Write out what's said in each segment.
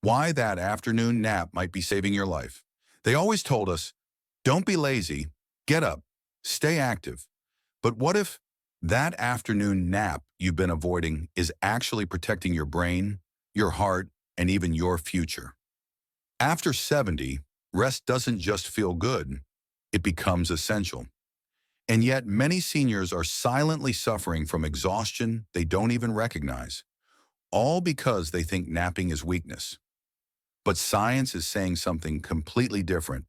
Why that afternoon nap might be saving your life. They always told us, don't be lazy, get up, stay active. But what if that afternoon nap you've been avoiding is actually protecting your brain, your heart, and even your future? After 70, rest doesn't just feel good, it becomes essential. And yet many seniors are silently suffering from exhaustion they don't even recognize, all because they think napping is weakness. But science is saying something completely different,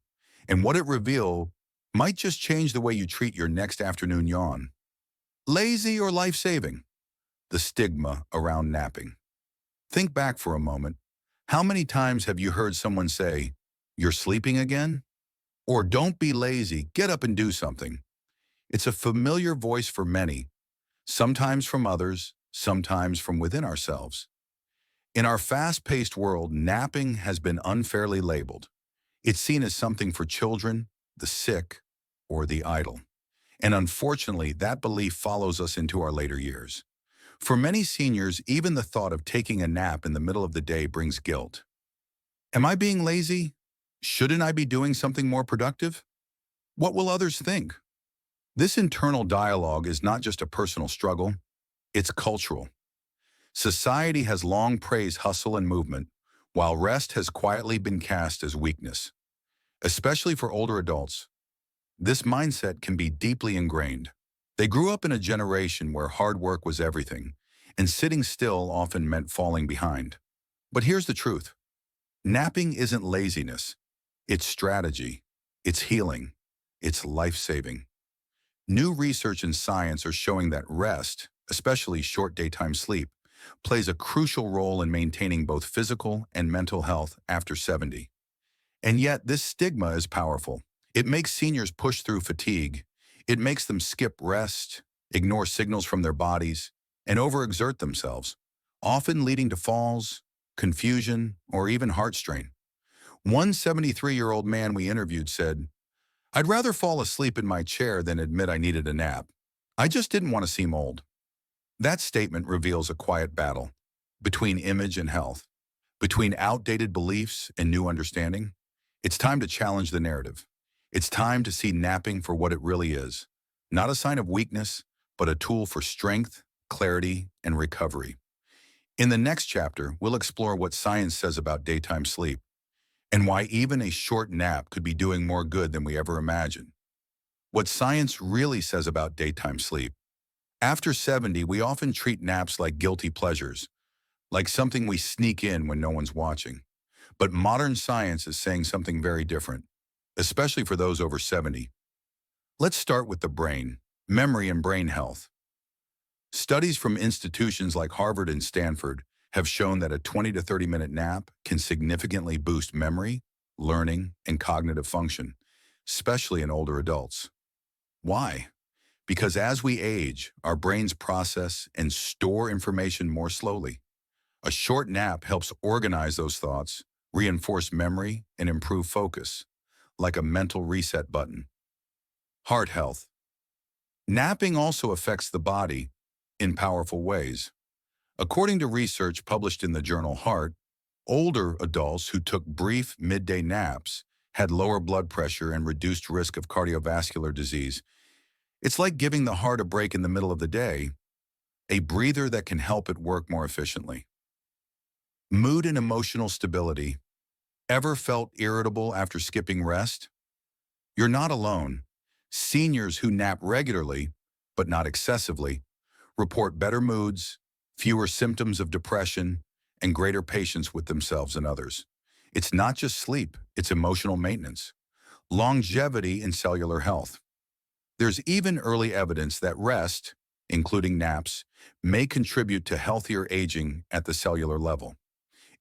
and what it reveals might just change the way you treat your next afternoon yawn. Lazy or life-saving? The stigma around napping. Think back for a moment. How many times have you heard someone say, "You're sleeping again?" Or "Don't be lazy, get up and do something"? It's a familiar voice for many, sometimes from others, sometimes from within ourselves. In our fast-paced world, napping has been unfairly labeled. It's seen as something for children, the sick, or the idle. And unfortunately, that belief follows us into our later years. For many seniors, even the thought of taking a nap in the middle of the day brings guilt. Am I being lazy? Shouldn't I be doing something more productive? What will others think? This internal dialogue is not just a personal struggle, it's cultural. Society has long praised hustle and movement, while rest has quietly been cast as weakness. Especially for older adults, this mindset can be deeply ingrained. They grew up in a generation where hard work was everything, and sitting still often meant falling behind. But here's the truth. Napping isn't laziness. It's strategy. It's healing. It's life-saving. New research and science are showing that rest, especially short daytime sleep, plays a crucial role in maintaining both physical and mental health after 70. And yet, this stigma is powerful. It makes seniors push through fatigue. It makes them skip rest, ignore signals from their bodies, and overexert themselves, often leading to falls, confusion, or even heart strain. One 73-year-old man we interviewed said, "I'd rather fall asleep in my chair than admit I needed a nap. I just didn't want to seem old." That statement reveals a quiet battle between image and health, between outdated beliefs and new understanding. It's time to challenge the narrative. It's time to see napping for what it really is, not a sign of weakness, but a tool for strength, clarity, and recovery. In the next chapter, we'll explore what science says about daytime sleep and why even a short nap could be doing more good than we ever imagined. What science really says about daytime sleep. After 70, we often treat naps like guilty pleasures, like something we sneak in when no one's watching. But modern science is saying something very different, especially for those over 70. Let's start with the brain, memory and brain health. Studies from institutions like Harvard and Stanford have shown that a 20 to 30-minute nap can significantly boost memory, learning, and cognitive function, especially in older adults. Why? Because as we age, our brains process and store information more slowly. A short nap helps organize those thoughts, reinforce memory, and improve focus, like a mental reset button. Heart health. Napping also affects the body in powerful ways. According to research published in the journal Heart, older adults who took brief midday naps had lower blood pressure and reduced risk of cardiovascular disease. It's like giving the heart a break in the middle of the day, a breather that can help it work more efficiently. Mood and emotional stability. Ever felt irritable after skipping rest? You're not alone. Seniors who nap regularly, but not excessively, report better moods, fewer symptoms of depression, and greater patience with themselves and others. It's not just sleep, it's emotional maintenance. Longevity in cellular health. There's even early evidence that rest, including naps, may contribute to healthier aging at the cellular level.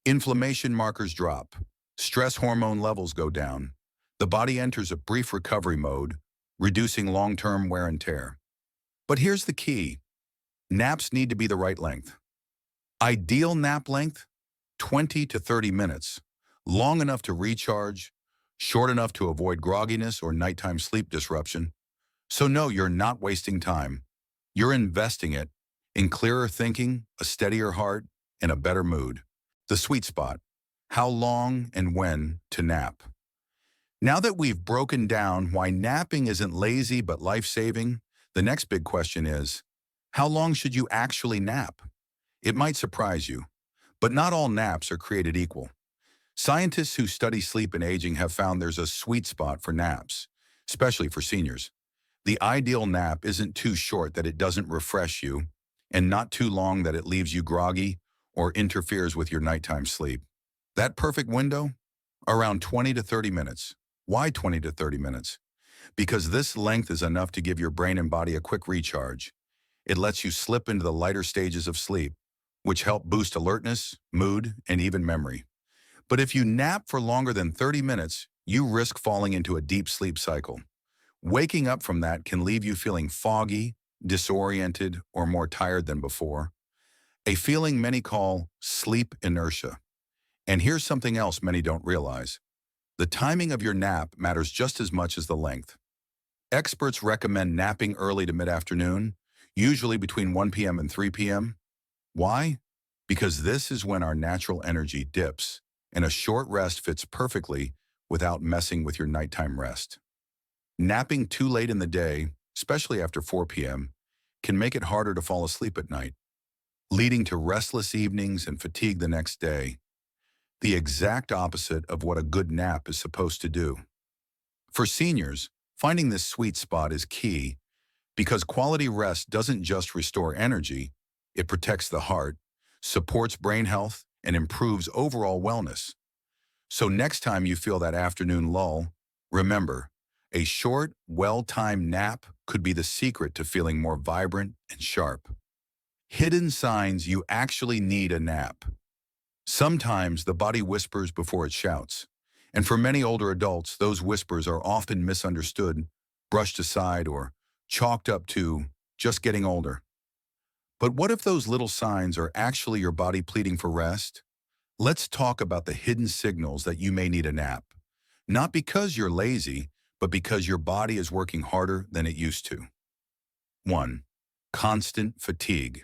Inflammation markers drop. Stress hormone levels go down. The body enters a brief recovery mode, reducing long-term wear and tear. But here's the key. Naps need to be the right length. Ideal nap length, 20 to 30 minutes. Long enough to recharge, short enough to avoid grogginess or nighttime sleep disruption. So no, you're not wasting time. You're investing it in clearer thinking, a steadier heart, and a better mood. The sweet spot. how long and when to nap. Now that we've broken down why napping isn't lazy but life-saving, the next big question is, how long should you actually nap? It might surprise you, but not all naps are created equal. Scientists who study sleep and aging have found there's a sweet spot for naps, especially for seniors. The ideal nap isn't too short that it doesn't refresh you, and not too long that it leaves you groggy or interferes with your nighttime sleep. That perfect window? Around 20 to 30 minutes. Why 20 to 30 minutes? Because this length is enough to give your brain and body a quick recharge. It lets you slip into the lighter stages of sleep, which help boost alertness, mood, and even memory. But if you nap for longer than 30 minutes, you risk falling into a deep sleep cycle. Waking up from that can leave you feeling foggy, disoriented, or more tired than before, a feeling many call sleep inertia. And here's something else many don't realize. The timing of your nap matters just as much as the length. Experts recommend napping early to mid-afternoon, usually between 1 p.m. and 3 p.m. Why? Because this is when our natural energy dips, and a short rest fits perfectly without messing with your nighttime rest. Napping too late in the day, especially after 4 p.m., can make it harder to fall asleep at night, leading to restless evenings and fatigue the next day, the exact opposite of what a good nap is supposed to do. For seniors, finding this sweet spot is key because quality rest doesn't just restore energy, it protects the heart, supports brain health, and improves overall wellness. So next time you feel that afternoon lull, remember, a short, well-timed nap could be the secret to feeling more vibrant and sharp. Hidden signs you actually need a nap. Sometimes the body whispers before it shouts, and for many older adults, those whispers are often misunderstood, brushed aside, or chalked up to just getting older. But what if those little signs are actually your body pleading for rest? Let's talk about the hidden signals that you may need a nap. Not because you're lazy, but because your body is working harder than it used to. 1. Constant fatigue.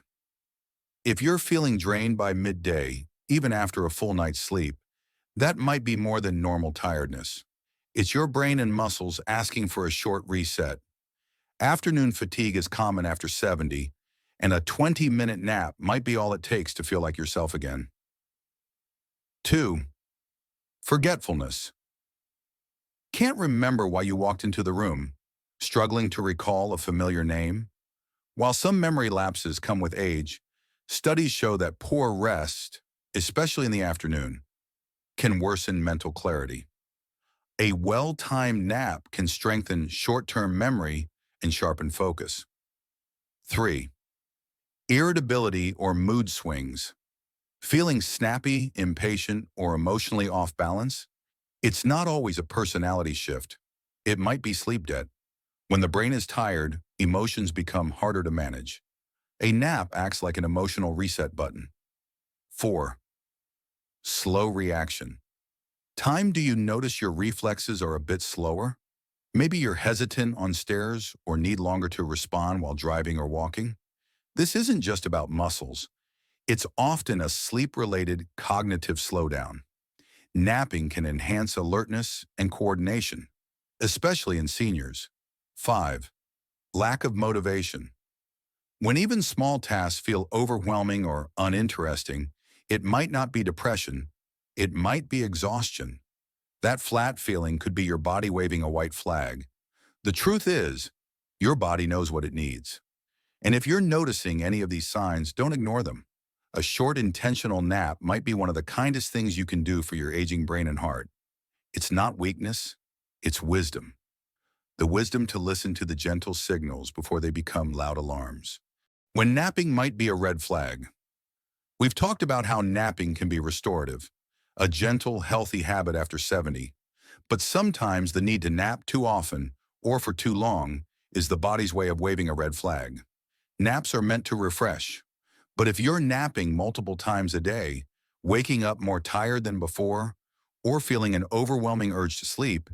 If you're feeling drained by midday, even after a full night's sleep, that might be more than normal tiredness. It's your brain and muscles asking for a short reset. Afternoon fatigue is common after 70, and a 20-minute nap might be all it takes to feel like yourself again. 2. Forgetfulness. Can't remember why you walked into the room, struggling to recall a familiar name? While some memory lapses come with age, studies show that poor rest, especially in the afternoon, can worsen mental clarity. A well-timed nap can strengthen short-term memory and sharpen focus. 3. Irritability or mood swings. Feeling snappy, impatient, or emotionally off balance? It's not always a personality shift. It might be sleep debt. When the brain is tired, emotions become harder to manage. A nap acts like an emotional reset button. 4. Slow reaction. Time do you notice your reflexes are a bit slower? Maybe you're hesitant on stairs or need longer to respond while driving or walking? This isn't just about muscles. It's often a sleep-related cognitive slowdown. Napping can enhance alertness and coordination, especially in seniors. 5. Lack of motivation. When even small tasks feel overwhelming or uninteresting, it might not be depression, it might be exhaustion. That flat feeling could be your body waving a white flag. The truth is, your body knows what it needs. And if you're noticing any of these signs, don't ignore them. A short intentional nap might be one of the kindest things you can do for your aging brain and heart. It's not weakness, it's wisdom. The wisdom to listen to the gentle signals before they become loud alarms. When napping might be a red flag. We've talked about how napping can be restorative, a gentle, healthy habit after 70. But sometimes the need to nap too often or for too long is the body's way of waving a red flag. Naps are meant to refresh. But if you're napping multiple times a day, waking up more tired than before, or feeling an overwhelming urge to sleep,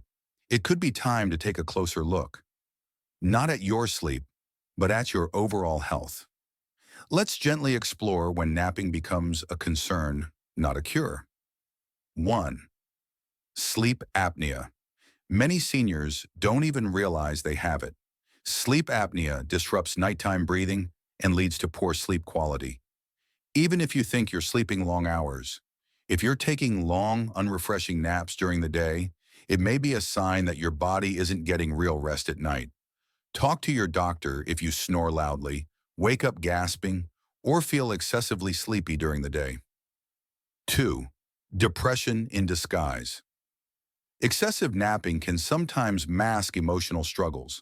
it could be time to take a closer look. Not at your sleep, but at your overall health. Let's gently explore when napping becomes a concern, not a cure. 1. Sleep apnea. Many seniors don't even realize they have it. Sleep apnea disrupts nighttime breathing and leads to poor sleep quality. Even if you think you're sleeping long hours, if you're taking long, unrefreshing naps during the day, it may be a sign that your body isn't getting real rest at night. Talk to your doctor if you snore loudly, wake up gasping, or feel excessively sleepy during the day. 2. Depression in disguise. Excessive napping can sometimes mask emotional struggles.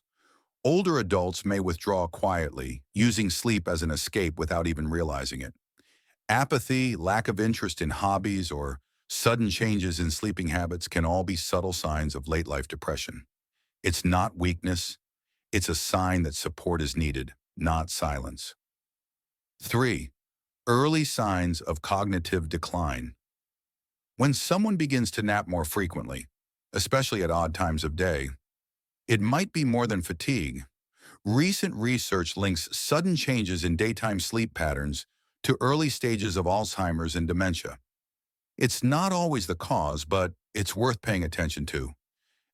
Older adults may withdraw quietly, using sleep as an escape without even realizing it. Apathy, lack of interest in hobbies, or sudden changes in sleeping habits can all be subtle signs of late-life depression. It's not weakness, it's a sign that support is needed, not silence. 3. Early signs of cognitive decline. When someone begins to nap more frequently, especially at odd times of day, it might be more than fatigue. Recent research links sudden changes in daytime sleep patterns to early stages of Alzheimer's and dementia. It's not always the cause, but it's worth paying attention to,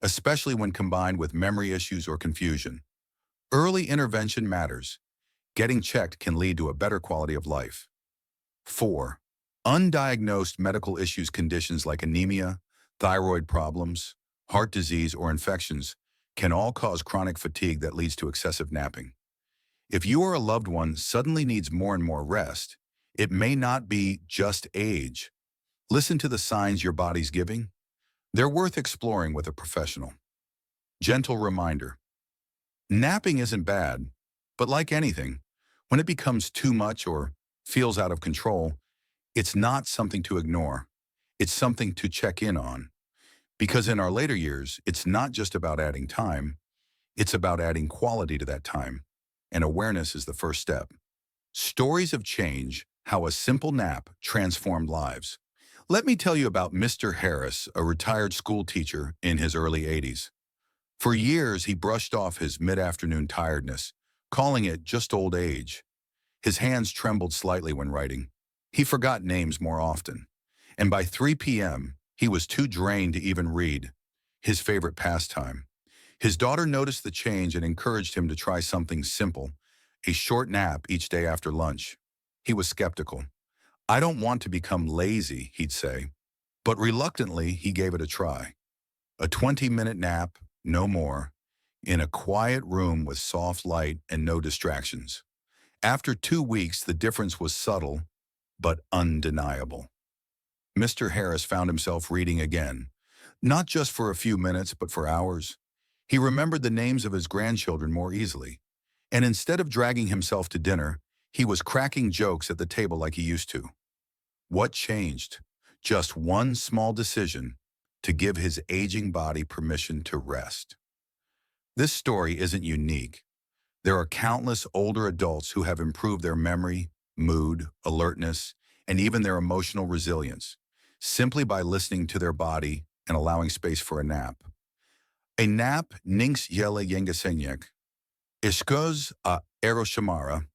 especially when combined with memory issues or confusion. Early intervention matters. Getting checked can lead to a better quality of life. 4. Undiagnosed medical issues. Conditions like anemia, thyroid problems, heart disease, or infections can all cause chronic fatigue that leads to excessive napping. If you or a loved one suddenly needs more and more rest, it may not be just age. Listen to the signs your body's giving. They're worth exploring with a professional. Gentle reminder. Napping isn't bad, but like anything, when it becomes too much or feels out of control, it's not something to ignore. It's something to check in on. Because in our later years, it's not just about adding time, it's about adding quality to that time. And awareness is the first step. Stories of change, how a simple nap transformed lives. Let me tell you about Mr. Harris, a retired school teacher in his early 80s. For years, he brushed off his mid-afternoon tiredness, calling it just old age. His hands trembled slightly when writing. He forgot names more often. And by 3 p.m., he was too drained to even read, his favorite pastime. His daughter noticed the change and encouraged him to try something simple, a short nap each day after lunch. He was skeptical. "I don't want to become lazy," he'd say. But reluctantly, he gave it a try. A 20-minute nap, no more, in a quiet room with soft light and no distractions. After 2 weeks, the difference was subtle, but undeniable. Mr. Harris found himself reading again, not just for a few minutes, but for hours. He remembered the names of his grandchildren more easily. And instead of dragging himself to dinner, he was cracking jokes at the table like he used to. What changed? Just one small decision to give his aging body permission to rest. This story isn't unique. There are countless older adults who have improved their memory, mood, alertness, and even their emotional resilience, simply by listening to their body and allowing space for a nap. A nap ninks yele yengasenyek, ishkoz a eroshamara,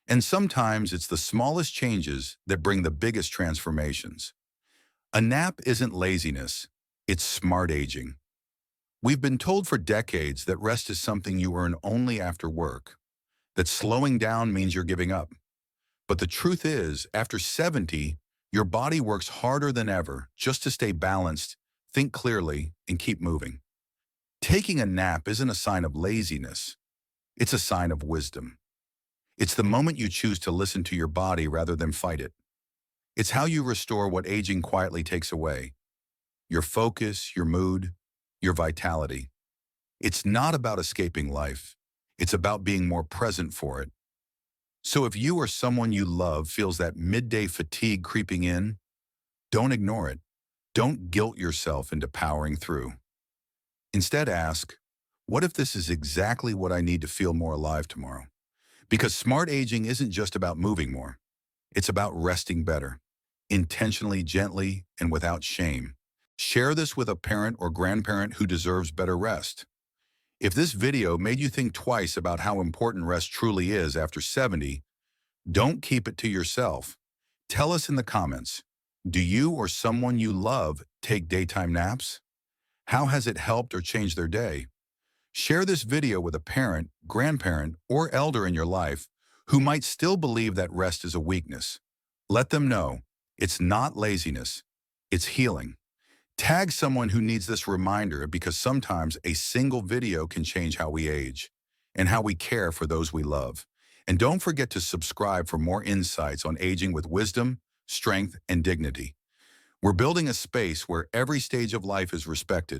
and sometimes it's the smallest changes that bring the biggest transformations. A nap isn't laziness, it's smart aging. We've been told for decades that rest is something you earn only after work, that slowing down means you're giving up. But the truth is, after 70, your body works harder than ever just to stay balanced, think clearly, and keep moving. Taking a nap isn't a sign of laziness, it's a sign of wisdom. It's the moment you choose to listen to your body rather than fight it. It's how you restore what aging quietly takes away: your focus, your mood, your vitality. It's not about escaping life. It's about being more present for it. So if you or someone you love feels that midday fatigue creeping in, don't ignore it. Don't guilt yourself into powering through. Instead ask, what if this is exactly what I need to feel more alive tomorrow? Because smart aging isn't just about moving more. It's about resting better, intentionally, gently, and without shame. Share this with a parent or grandparent who deserves better rest. If this video made you think twice about how important rest truly is after 70, don't keep it to yourself. Tell us in the comments. Do you or someone you love take daytime naps? How has it helped or changed their day? Share this video with a parent, grandparent, or elder in your life who might still believe that rest is a weakness. Let them know it's not laziness, it's healing. Tag someone who needs this reminder because sometimes a single video can change how we age and how we care for those we love. And don't forget to subscribe for more insights on aging with wisdom, strength, and dignity. We're building a space where every stage of life is respected.